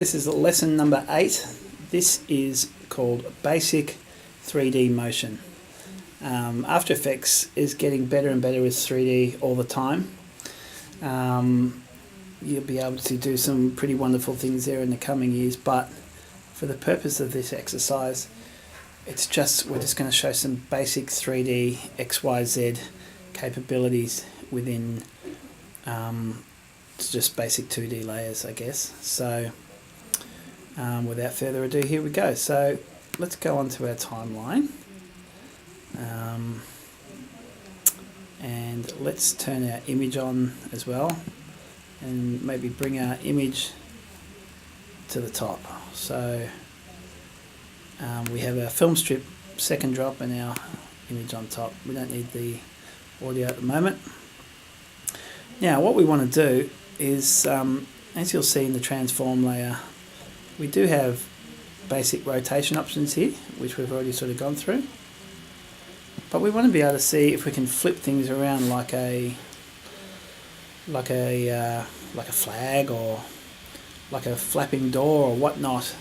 This is lesson number 8. This is called Basic 3D Motion. After Effects is getting better and better with 3D all the time. You'll be able to do some pretty wonderful things there in the coming years, but for the purpose of this exercise, we're just going to show some basic 3D XYZ capabilities within just basic 2D layers, I guess. So without further ado, here we go. So let's go on to our timeline, and let's turn our image on as well, and maybe bring our image to the top. So we have our film strip second drop and our image on top. We don't need the audio at the moment. Now what we want to do is, as you'll see in the transform layer, we do have basic rotation options here, which we've already sort of gone through. But we want to be able to see if we can flip things around like a flag or like a flapping door or whatnot.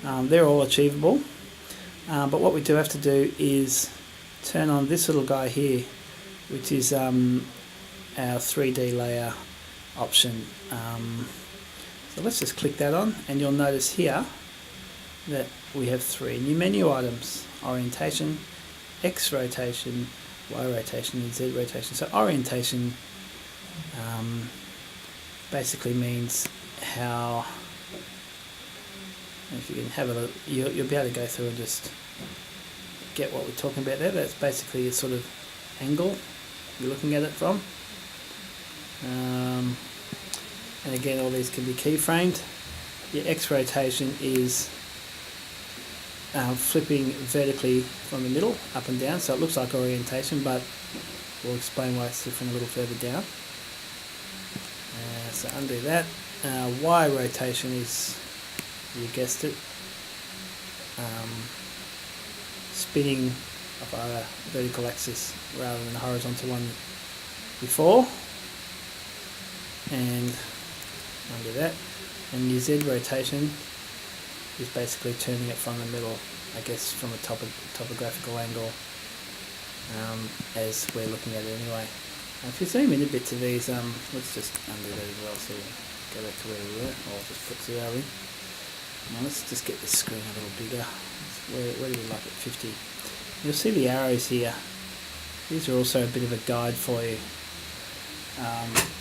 They're all achievable. But what we do have to do is turn on this little guy here, which is our 3D layer option. So let's just click that on, and you'll notice here that we have 3 new menu items: orientation, X rotation, Y rotation and Z rotation. So orientation basically means how, if you can have a look, you'll be able to go through and just get what we're talking about there. That's basically a sort of angle you're looking at it from. And again, all these can be keyframed. Your X rotation is flipping vertically from the middle up and down, so it looks like orientation, but we'll explain why it's different a little further down. So undo that. Y rotation is, you guessed it, spinning of a vertical axis rather than the horizontal one before, and undo that. And your Z rotation is basically turning it from the middle, I guess from a topographical angle, as we're looking at it anyway. If you zoom in a bit to these, let's just undo that as well, so go back to where we were, or just put 0 in. Now let's just get this screen a little bigger. Where do we like it? 50. You'll see the arrows here. These are also a bit of a guide for you,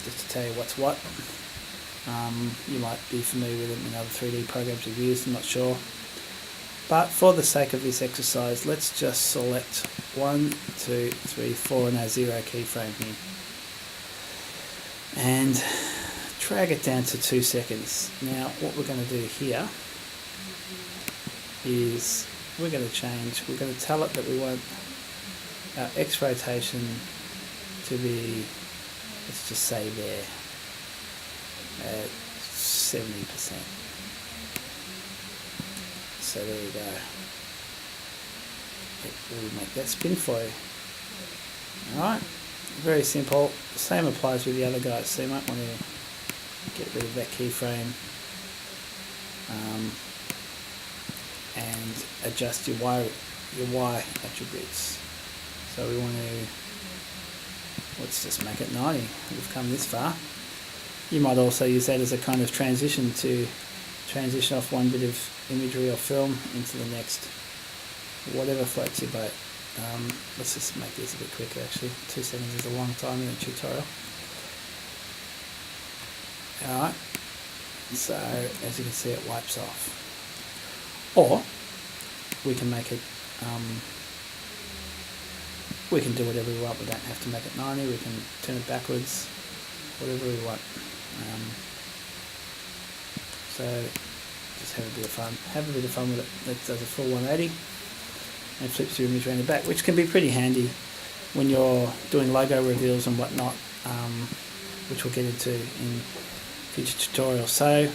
just to tell you what's what. You might be familiar with them in other 3D programs you've used, I'm not sure. But for the sake of this exercise, let's just select 1, 2, 3, 4 and our 0 keyframe here. And drag it down to 2 seconds. Now what we're going to do here is we're going to tell it that we want our X rotation to be, let's just say there, at 70%. So there you go. It will make that spin for you. Alright, very simple. The same applies with the other guys, so you might want to get rid of that keyframe and adjust your Y attributes. So we want to, let's just make it 90. We've come this far. You might also use that as a kind of transition to transition off one bit of imagery or film into the next, whatever floats your boat. Let's just make this a bit quicker actually. 2 seconds is a long time in a tutorial. Alright, so as you can see, it wipes off. Or we can make it, we can do whatever we want. We don't have to make it 90, we can turn it backwards, whatever we want. So just have a bit of fun. Have a bit of fun with it. That does a full 180 and flips your image around the back, which can be pretty handy when you're doing logo reveals and whatnot, which we'll get into in future tutorials. So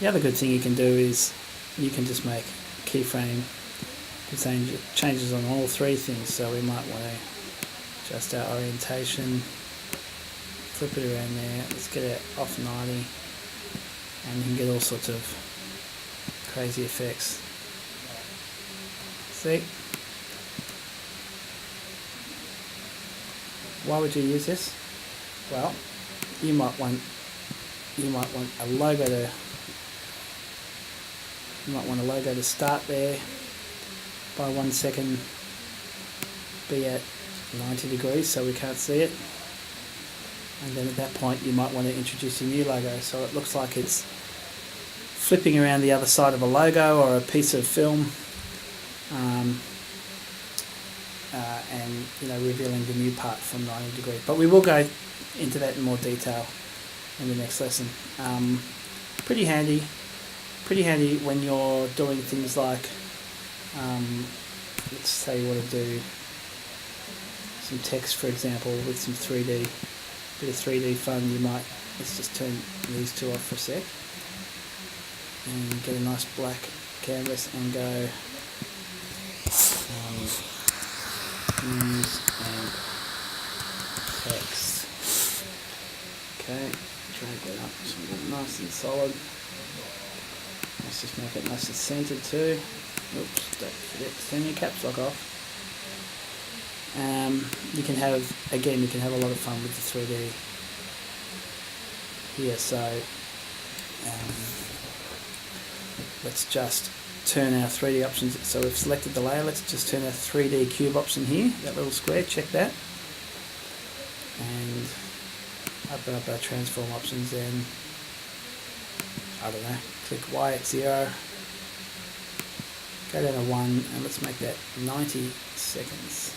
the other good thing you can do is you can just make keyframe changes on all 3 things. So we might want to adjust our orientation, flip it around there, let's get it off 90, and you can get all sorts of crazy effects. See? Why would you use this? Well, you might want a logo to start there by 1 second, be at 90 degrees so we can't see it, and then at that point you might want to introduce a new logo so it looks like it's flipping around the other side of a logo or a piece of film, and revealing the new part from 90 degrees. But we will go into that in more detail in the next lesson. Pretty handy when you're doing things like, let's say you want to do some text, for example, with some 3D, bit of 3D fun. Let's just turn these two off for a sec and get a nice black canvas and go news and text. Okay, drag that up so we get it nice and solid. Let's just make it nice and centered too. Oops, don't forget to turn your caps lock off. You can have a lot of fun with the 3D here. So let's just turn our 3D options. So we've selected the layer. Let's just turn our 3D cube option here. That little square. Check that, and open up our transform options. Then I don't know. Click Y at 0. Go down to 1, and let's make that 90 seconds.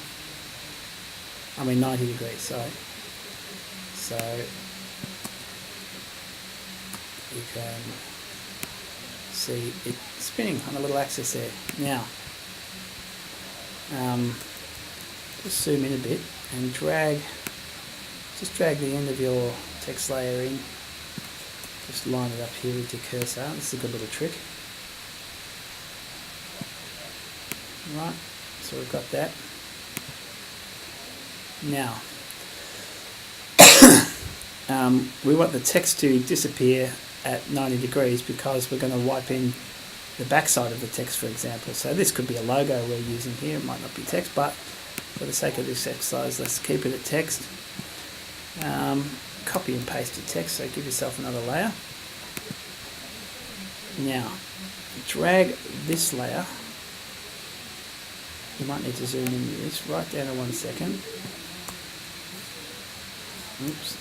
90 degrees, sorry. So you can see it spinning on a little axis there. Now, just zoom in a bit and drag the end of your text layer in. Just line it up here with your cursor. This is a good little trick. Right, so we've got that. Now, we want the text to disappear at 90 degrees because we're going to wipe in the backside of the text, for example. So this could be a logo we're using here. It might not be text, but for the sake of this exercise, let's keep it at text. Copy and paste your text, so give yourself another layer. Now, drag this layer. You might need to zoom in with this right down to 1 second. Oops.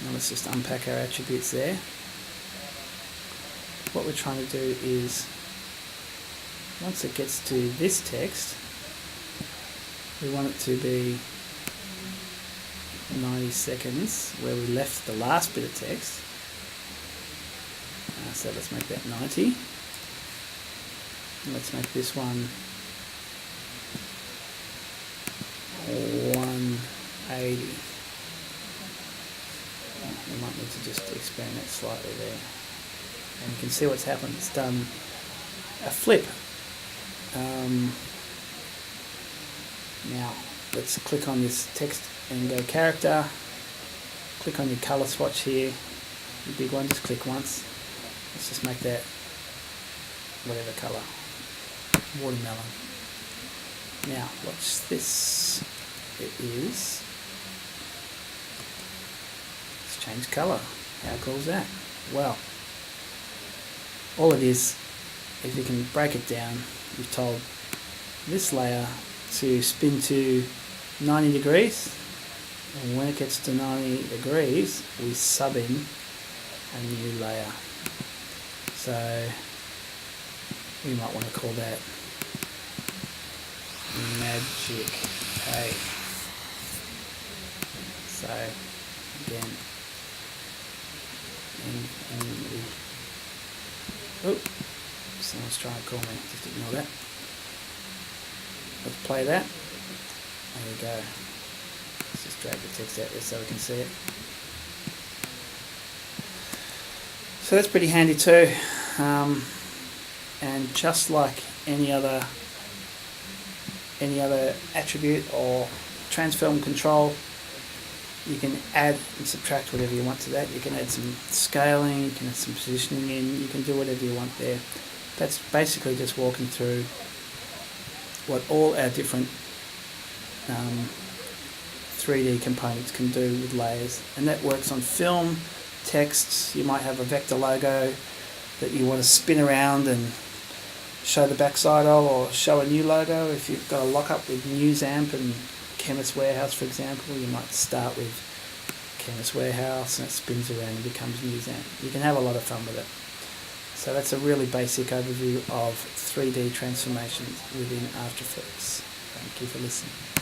Now let's just unpack our attributes there. What we're trying to do is, once it gets to this text, we want it to be 90 seconds where we left the last bit of text. So let's make that 90. Let's make this one 180. We might need to just expand that slightly there. And you can see what's happened. It's done a flip. Now, let's click on this text and go character. Click on your colour swatch here. The big one, just click once. Let's just make that whatever colour. Watermelon. Now, watch this. It is. Let's change colour. How cool is that? Well, all it is, if you can break it down, you've told this layer to spin to 90 degrees, and when it gets to 90 degrees, we sub in a new layer. So we might want to call that Magic A. So again, someone's trying to call me, just ignore that. Let's play that. There we go. Let's just drag the text out there so we can see it. So that's pretty handy too. And just like any other attribute or transform control, You can add and subtract whatever you want to that. You can add some scaling, you can add some positioning in, you can do whatever you want there. That's basically just walking through what all our different 3D components can do with layers. And that works on film, texts. You might have a vector logo that you want to spin around and show the backside of, or show a new logo. If you've got a lockup with NewsAmp and Chemist Warehouse, for example, you might start with Chemist Warehouse and it spins around and becomes NewsAmp. You can have a lot of fun with it. So that's a really basic overview of 3D transformations within After Effects. Thank you for listening.